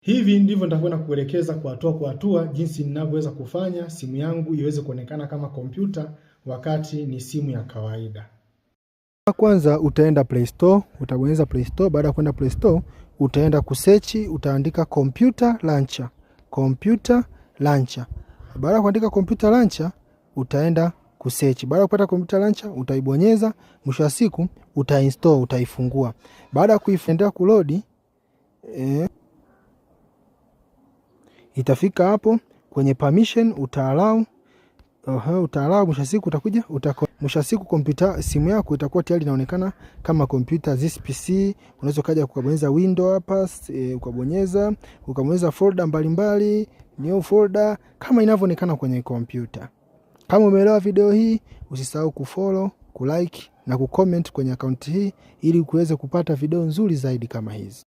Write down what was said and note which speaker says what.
Speaker 1: Hivi ndivyo nitakwenda kuelekeza kwa hatua jinsi ninavyoweza kufanya simu yangu iweze kuonekana kama kompyuta wakati ni simu ya kawaida. Kwanza utaenda Play Store, utabonyeza Play Store. Baada ya kwenda Play Store, utaenda kusearch, utaandika Computer Launcher. Computer Launcher. Baada ya kuandika Computer Launcher, utaenda kusearch. Baada ya kupata Computer Launcher, utaibonyeza, mwisho wa siku utainstall, utaifungua. Baada ya kuifungua kuload, itafika hapo kwenye permission, utaallow. Mwisho siku utakuja mwisho siku kompyuta simu yako itakuwa tayari inaonekana kama kompyuta. This PC unaweza kaja ukabonyeza window hapa, ukabonyeza folder mbalimbali, new folder kama inavyoonekana kwenye kompyuta. Kama umeelewa video hii, usisahau kufollow, kulike na kucomment kwenye account hii ili uweze kupata video nzuri zaidi kama hizi.